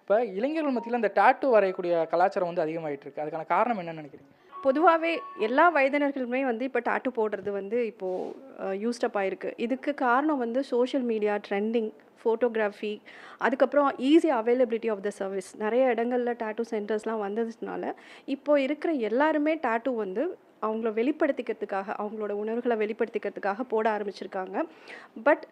இப்போ இளைஞர்கள் மத்தியில் இந்த டாட்டூ வரையக்கூடிய கலாச்சாரம் வந்து அதிகமாகிட்டு இருக்கு. அதுக்கான காரணம் என்னன்னு நினைக்கிறீங்க? பொதுவாகவே எல்லா வயதினர்களுமே வந்து இப்போ டாட்டூ போடுறது வந்து இப்போது யூஸ்டப் ஆயிருக்கு. இதுக்கு காரணம் வந்து சோஷியல் மீடியா ட்ரெண்டிங், ஃபோட்டோகிராஃபி, அதுக்கப்புறம் easy availability of the service. நிறைய இடங்கள்ல டாட்டூ சென்டர்ஸ்லாம் வந்ததுனால இப்போ இருக்கிற எல்லாருமே டாட்டூ வந்து அவங்கள வெளிப்படுத்திக்கிறதுக்காக, அவங்களோட உணர்வுகளை வெளிப்படுத்திக்கிறதுக்காக போட ஆரம்பிச்சிருக்காங்க. பட்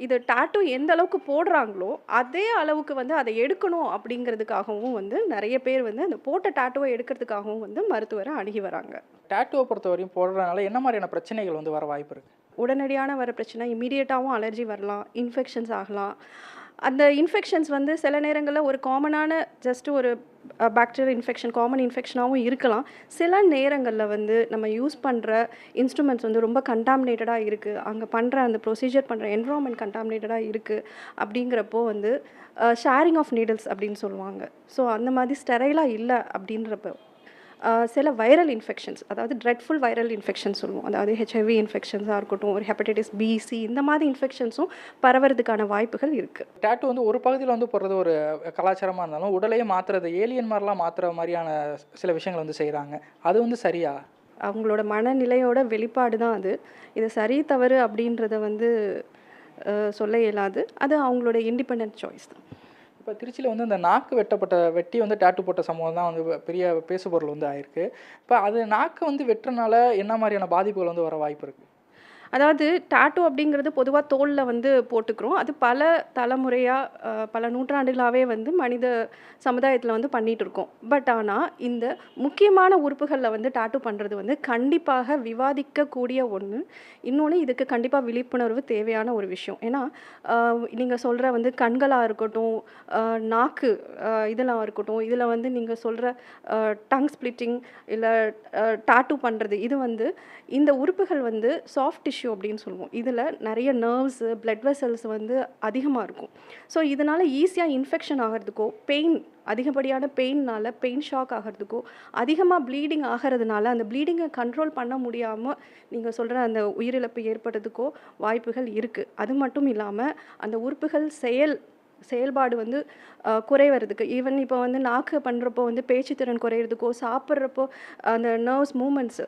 இது டாட்டூ எந்த அளவுக்கு போடுறாங்களோ அதே அளவுக்கு வந்து அதை எடுக்கணும் அப்படிங்கிறதுக்காகவும் வந்து நிறைய பேர் வந்து அந்த போட்ட டாட்டூவை எடுக்கிறதுக்காகவும் வந்து மருத்துவரை அணுகி வராங்க. டாட்டூவை பொறுத்தவரையும் போடுறதுனால என்ன மாதிரியான பிரச்சனைகள் வந்து வர வாய்ப்பு இருக்குது? உடனடியான வர பிரச்சனை இமீடியட்டாகவும் அலர்ஜி வரலாம், இன்ஃபெக்ஷன்ஸ் ஆகலாம். அந்த இன்ஃபெக்ஷன்ஸ் வந்து சில நேரங்களில் ஒரு காமனான ஜஸ்ட் ஒரு பாக்டீரியல் இன்ஃபெக்ஷன், காமன் இன்ஃபெக்ஷனாகவும் இருக்கலாம். சில நேரங்களில் வந்து நம்ம யூஸ் பண்ணுற இன்ஸ்ட்ருமெண்ட்ஸ் வந்து ரொம்ப கண்டாமினேட்டடாக இருக்குது, அங்கே பண்ணுற அந்த ப்ரொசீஜர் பண்ணுற என்விரான்மெண்ட் கண்டாமினேட்டடாக இருக்குது. அப்படிங்கிறப்போ வந்து ஷேரிங் ஆஃப் நீடில்ஸ் அப்படின்னு சொல்லுவாங்க. ஸோ அந்த மாதிரி ஸ்டெரைலாக இல்லை அப்படின்றப்போ சில வைரல் இன்ஃபெக்ஷன்ஸ், அதாவது ட்ரெட்ஃபுல் வைரல் இன்ஃபெக்ஷன்ஸ் சொல்லுவோம். அதாவது ஹெச்ஐவி இன்ஃபெக்ஷன்ஸாக இருக்கட்டும், ஒரு ஹெப்படைட்டிஸ் பி, சி இந்த மாதிரி இன்ஃபெக்ஷன்ஸும் பரவறதுக்கான வாய்ப்புகள் இருக்குது. டாட்டூ வந்து ஒரு பகுதியில் வந்து போடுறது ஒரு கலாச்சாரமாக இருந்தாலும் உடலையே மாற்றுறது, ஏலியன் மாதிரிலாம் மாற்றுற மாதிரியான சில விஷயங்கள் வந்து செய்கிறாங்க. அது வந்து சரியா? அவங்களோட மனநிலையோட வெளிப்பாடு தான் அது. இது சரி தவறு அப்படின்றத வந்து சொல்ல இயலாது. அது அவங்களோட இண்டிபெண்டன்ட் சாய்ஸ் தான். இப்போ திருச்சியில் வந்து இந்த நாக்கு வெட்டி வந்து டாட்டூ போட்ட சம்பவம் தான் வந்து பெரிய பேசுபொருள் வந்து ஆயிருக்கு. இப்போ அது நாக்கு வந்து வெட்டுறனால என்ன மாதிரியான பாதிப்புகள் வந்து வர வாய்ப்பு இருக்குது? அதாவது டாட்டூ அப்படிங்கிறது பொதுவாக தோலில் வந்து போட்டுக்கிறோம். அது பல தலைமுறையாக பல நூற்றாண்டுகளாகவே வந்து மனித சமுதாயத்தில் வந்து பண்ணிகிட்டு இருக்கோம். பட் ஆனால் இந்த முக்கியமான உறுப்புகளில் வந்து டாட்டூ பண்ணுறது வந்து கண்டிப்பாக விவாதிக்கக்கூடிய ஒன்று. இன்னொன்று, இதுக்கு கண்டிப்பாக விழிப்புணர்வு தேவையான ஒரு விஷயம். ஏன்னா நீங்கள் சொல்கிற வந்து கண்களாக இருக்கட்டும், நாக்கு இதெல்லாம் இருக்கட்டும், இதில் வந்து நீங்கள் சொல்கிற டங் ஸ்ப்ளிட்டிங் இல்லை டாட்டூ பண்ணுறது, இது வந்து இந்த உறுப்புகள் வந்து சாஃப்ட் டிஷ்யூ அப்படின்னு சொல்லுவோம். இதில் நிறைய நர்வ்ஸு, பிளட் வெசல்ஸ் வந்து அதிகமாக இருக்கும். ஸோ இதனால் ஈஸியாக இன்ஃபெக்ஷன் ஆகிறதுக்கோ, அதிகப்படியான பெயின்னால பெயின் ஷாக் ஆகிறதுக்கோ, அதிகமாக ப்ளீடிங் ஆகிறதுனால அந்த ப்ளீடிங்கை கண்ட்ரோல் பண்ண முடியாமல் நீங்கள் சொல்கிற அந்த உயிரிழப்பு ஏற்படுறதுக்கோ வாய்ப்புகள் இருக்குது. அது மட்டும் இல்லாமல் அந்த உறுப்புகள் செயல்பாடு வந்து குறைவறதுக்கு, ஈவன் இப்போ வந்து நாக்கு பண்ணுறப்போ வந்து பேச்சு திறன் குறையிறதுக்கோ, சாப்பிட்றப்போ அந்த நர்வ்ஸ் மூமெண்ட்ஸ்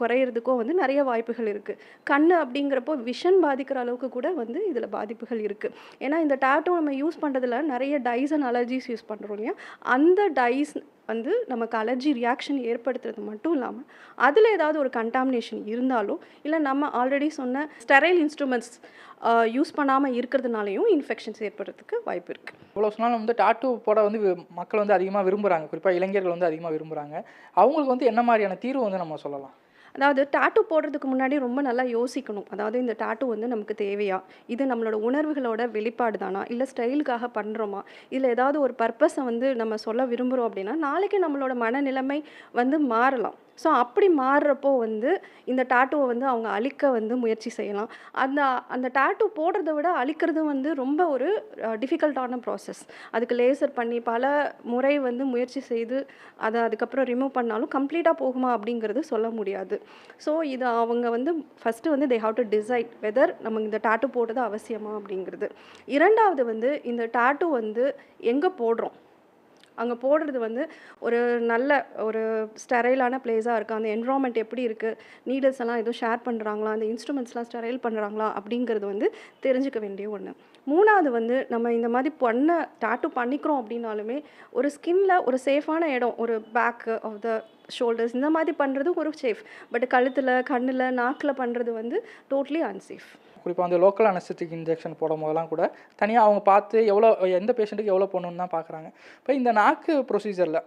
குறையிறதுக்கோ வந்து நிறைய வாய்ப்புகள் இருக்குது. கண் அப்படிங்கிறப்போ விஷன் பாதிக்கிற அளவுக்கு கூட வந்து இதில் பாதிப்புகள் இருக்குது. ஏன்னா இந்த டாட்டூ நம்ம யூஸ் பண்ணுறதுல நிறைய டைஸ் அண்ட் அலர்ஜிஸ் யூஸ் பண்ணுறோம் இல்லையா? அந்த டைஸ் வந்து நமக்கு அலர்ஜி ரியாக்ஷன் ஏற்படுத்துறது மட்டும் இல்லாமல் அதில் ஏதாவது ஒரு கண்டாமினேஷன் இருந்தாலோ, இல்லை நம்ம ஆல்ரெடி சொன்ன ஸ்டெரைல் இன்ஸ்ட்ருமெண்ட்ஸ் யூஸ் பண்ணாமல் இருக்கிறதுனாலையும் இன்ஃபெக்ஷன்ஸ் ஏற்படுறதுக்கு வாய்ப்பு இருக்குது. இவ்வளோ சொன்னாலும் வந்து டாட்டூ போட வந்து மக்கள் வந்து அதிகமாக விரும்புகிறாங்க, குறிப்பாக இளைஞர்கள் வந்து அதிகமாக விரும்புகிறாங்க. அவங்களுக்கு வந்து என்ன மாதிரியான தீர்வு வந்து நம்ம சொல்லலாம்? அதாவது டாட்டூ போடுறதுக்கு முன்னாடி ரொம்ப நல்லா யோசிக்கணும். அதாவது இந்த டாட்டூ வந்து நமக்கு தேவையா? இது நம்மளோட உணர்வுகளோட வெளிப்பாடு தானா? இல்லை ஸ்டைலுக்காக பண்ணுறோமா? இதில் ஏதாவது ஒரு பர்பஸை வந்து நம்ம சொல்ல விரும்புகிறோம் அப்படின்னா, நாளைக்கு நம்மளோட மனநிலைமை வந்து மாறலாம். ஸோ அப்படி மாறுறப்போ வந்து இந்த டாட்டூவை வந்து அவங்க அழிக்க வந்து முயற்சி செய்யலாம். அந்த அந்த டாட்டூ போடுறத விட அழிக்கிறது வந்து ரொம்ப ஒரு டிஃபிகல்ட்டான ப்ராசஸ். அதுக்கு லேசர் பண்ணி பல முறை வந்து முயற்சி செய்து அதை அதுக்கப்புறம் ரிமூவ் பண்ணாலும் கம்ப்ளீட்டாக போகுமா அப்படிங்கிறது சொல்ல முடியாது. ஸோ இது அவங்க வந்து ஃபஸ்ட்டு வந்து they have to decide whether நம்ம இந்த டாட்டூ போடுறது அவசியமா அப்படிங்கிறது. இரண்டாவது வந்து இந்த டாட்டூ வந்து எங்கே போடுறோம்? அங்கே போடுறது வந்து ஒரு நல்ல ஒரு ஸ்டெரைலான பிளேஸாக இருக்கா? அந்த என்விரான்மெண்ட் எப்படி இருக்குது? நீடல்ஸ் எல்லாம் எதுவும் ஷேர் பண்ணுறாங்களா? அந்த இன்ஸ்ட்ருமெண்ட்ஸ்லாம் ஸ்டெரைல் பண்ணுறாங்களா? அப்படிங்கிறது வந்து தெரிஞ்சுக்க வேண்டிய ஒன்று. மூணாவது வந்து நம்ம இந்த மாதிரி டாட்டூ பண்ணிக்கிறோம் அப்படின்னாலுமே ஒரு ஸ்கின்ல ஒரு சேஃபான இடம், ஒரு பேக் ஆஃப் த ஷோல்டர்ஸ் இந்த மாதிரி பண்ணுறது ஒரு சேஃப். பட் கழுத்தில், கண்ணில், நாக்கில் பண்ணுறது வந்து டோட்லி அன்சேஃப். குறிப்பாக வந்து லோக்கல் அனஸ்தெட்டிக் இன்ஜெக்ஷன் போடும் போதெல்லாம் கூட தனியாக அவங்க பார்த்து எந்த பேஷண்ட்டுக்கு எவ்வளோ போடணுன்னு தான் பார்க்குறாங்க. இப்போ இந்த நாக்கு ப்ரொசீஜரில்,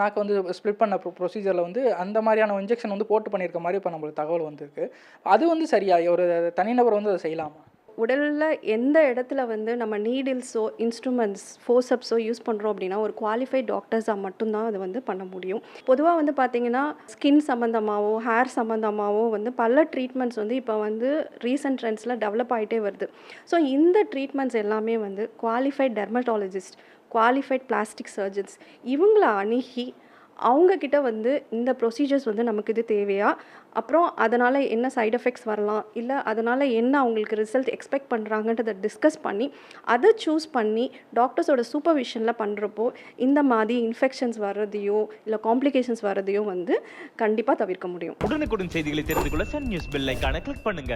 நாக்கு வந்து ஸ்ப்ளிட் பண்ண ப்ரொசீஜரில் வந்து அந்த மாதிரியான இன்ஜெக்ஷன் வந்து போட்டு பண்ணியிருக்க மாதிரி இப்போ நம்மளுக்கு தகவல் வந்திருக்கு. அது வந்து சரியா? ஒரு தனிநபர் வந்து அதை செய்யலாமா? உடலில் எந்த இடத்துல வந்து நம்ம நீடில்ஸோ, இன்ஸ்ட்ருமெண்ட்ஸ், ஃபோர்சப்ஸோ யூஸ் பண்ணுறோம் அப்படின்னா ஒரு குவாலிஃபைட் டாக்டர்ஸாக மட்டும்தான் அது வந்து பண்ண முடியும். பொதுவாக வந்து பார்த்திங்கன்னா ஸ்கின் சம்மந்தமாகவோ, ஹேர் சம்மந்தமாகவோ வந்து பல ட்ரீட்மெண்ட்ஸ் வந்து இப்போ வந்து ரீசன்ட் ட்ரெண்ட்ஸில் டெவலப் ஆகிட்டே வருது. ஸோ இந்த ட்ரீட்மெண்ட்ஸ் எல்லாமே வந்து qualified dermatologist, qualified plastic surgeons இவங்கள அணுகி அவங்கக்கிட்ட வந்து இந்த ப்ரொசீஜர்ஸ் வந்து நமக்கு இது தேவையா, அப்புறம் அதனால் என்ன சைட் எஃபெக்ட்ஸ் வரலாம், இல்லை அதனால் என்ன அவங்களுக்கு ரிசல்ட் எக்ஸ்பெக்ட் பண்ணுறாங்கன்றதை டிஸ்கஸ் பண்ணி அதை சூஸ் பண்ணி டாக்டர்ஸோட சூப்பர்விஷனில் பண்ணுறப்போ இந்த மாதிரி இன்ஃபெக்ஷன்ஸ் வர்றதையோ இல்லை காம்ப்ளிகேஷன்ஸ் வர்றதையோ வந்து கண்டிப்பாக தவிர்க்க முடியும். உடனுக்குடன் செய்திகளை தெரிந்து கொள்ள சன் நியூஸ் பெல் ஐகானை கிளிக் பண்ணுங்க.